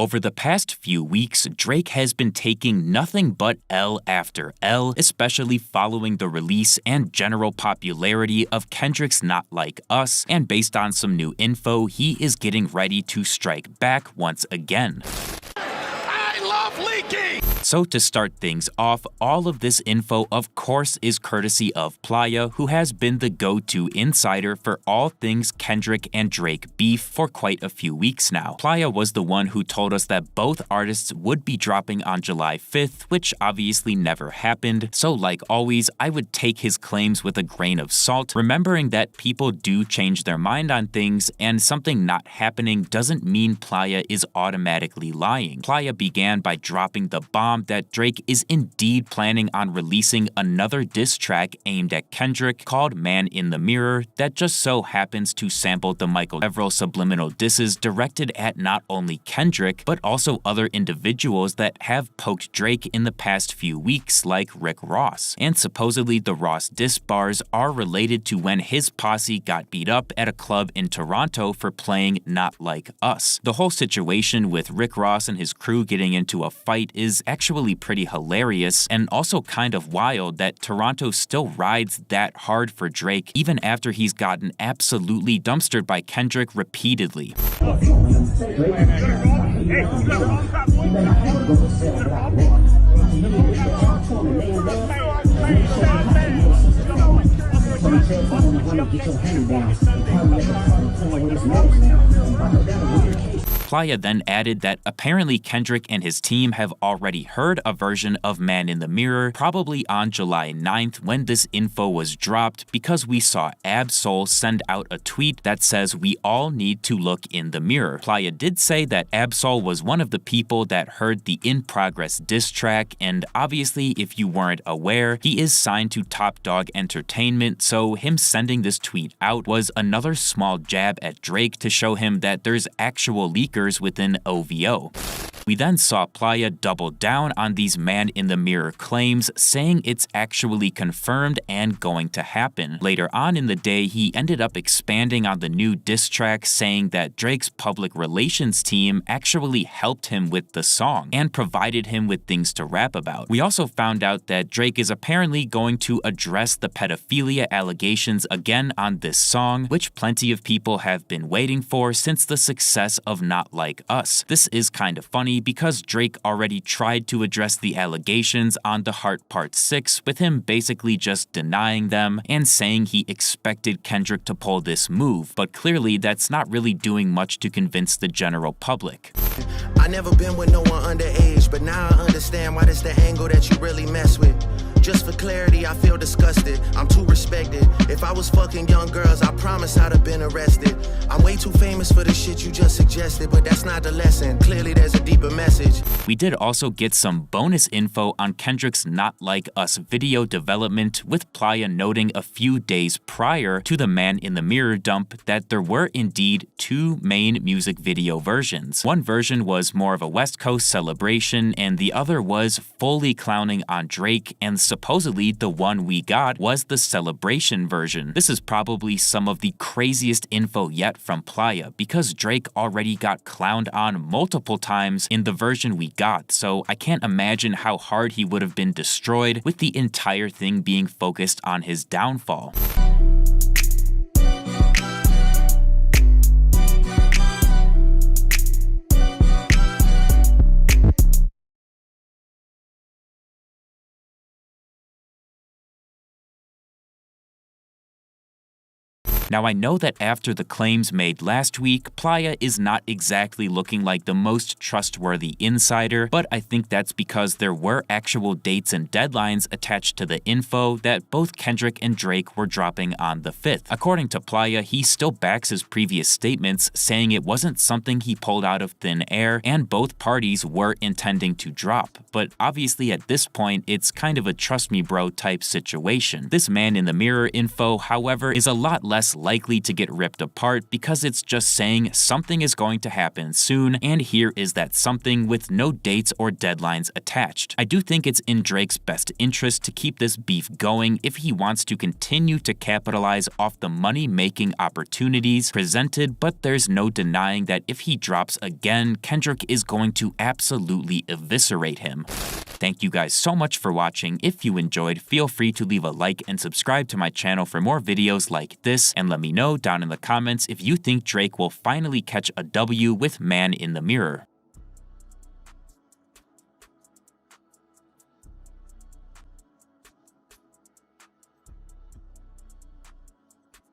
Over the past few weeks, Drake has been taking nothing but L after L, especially following the release and general popularity of Kendrick's Not Like Us, and based on some new info, he is getting ready to strike back once again. So to start things off, all of this info of course is courtesy of Playa, who has been the go-to insider for all things Kendrick and Drake beef for quite a few weeks now. Playa was the one who told us that both artists would be dropping on July 5th, which obviously never happened, so like always, I would take his claims with a grain of salt, remembering that people do change their mind on things, and something not happening doesn't mean Playa is automatically lying. Playa began by dropping the bomb that Drake is indeed planning on releasing another diss track aimed at Kendrick called Man in the Mirror that just so happens to sample the several subliminal disses directed at not only Kendrick, but also other individuals that have poked Drake in the past few weeks like Rick Ross. And supposedly the Ross diss bars are related to when his posse got beat up at a club in Toronto for playing Not Like Us. The whole situation with Rick Ross and his crew getting into a fight is actually pretty hilarious, and also kind of wild that Toronto still rides that hard for Drake even after he's gotten absolutely dumpstered by Kendrick repeatedly. Playa then added that apparently Kendrick and his team have already heard a version of Man in the Mirror, probably on July 9th when this info was dropped, because we saw Ab-Soul send out a tweet that says we all need to look in the mirror. Playa did say that Ab-Soul was one of the people that heard the In Progress diss track, and obviously if you weren't aware, he is signed to Top Dog Entertainment, so him sending this tweet out was another small jab at Drake to show him that there's actual leakers within OVO. We then saw Playa double down on these Man in the Mirror claims, saying it's actually confirmed and going to happen. Later on in the day, he ended up expanding on the new diss track, saying that Drake's public relations team actually helped him with the song and provided him with things to rap about. We also found out that Drake is apparently going to address the pedophilia allegations again on this song, which plenty of people have been waiting for since the success of Not Like Us. This is kind of funny because Drake already tried to address the allegations on The Heart Part 6, with him basically just denying them and saying he expected Kendrick to pull this move, but clearly that's not really doing much to convince the general public. I never been with no one underage, but now I understand why that's the angle that you really mess with. Just for clarity, I feel disgusted. I'm too respected. If I was fucking young girls, I promise I'd have been arrested. I'm way too famous for the shit you just suggested, but that's not the lesson. Clearly there's a deeper message. We did also get some bonus info on Kendrick's Not Like Us video development, with Playa noting a few days prior to the Man in the Mirror dump that there were indeed two main music video versions. One version was more of a West Coast celebration, and the other was fully clowning on Drake, and supposedly the one we got was the celebration version. This is probably some of the craziest info yet from Playa, because Drake already got clowned on multiple times in the version we got, so I can't imagine how hard he would have been destroyed with the entire thing being focused on his downfall. Now I know that after the claims made last week, Playa is not exactly looking like the most trustworthy insider, but I think that's because there were actual dates and deadlines attached to the info that both Kendrick and Drake were dropping on the 5th. According to Playa, he still backs his previous statements, saying it wasn't something he pulled out of thin air, and both parties were intending to drop. But obviously at this point, it's kind of a trust me bro type situation. This Man in the Mirror info, however, is a lot less likely to get ripped apart because it's just saying something is going to happen soon, and here is that something with no dates or deadlines attached. I do think it's in Drake's best interest to keep this beef going if he wants to continue to capitalize off the money-making opportunities presented, but there's no denying that if he drops again, Kendrick is going to absolutely eviscerate him. Thank you guys so much for watching. If you enjoyed, feel free to leave a like and subscribe to my channel for more videos like this, and let me know down in the comments if you think Drake will finally catch a W with Man in the Mirror.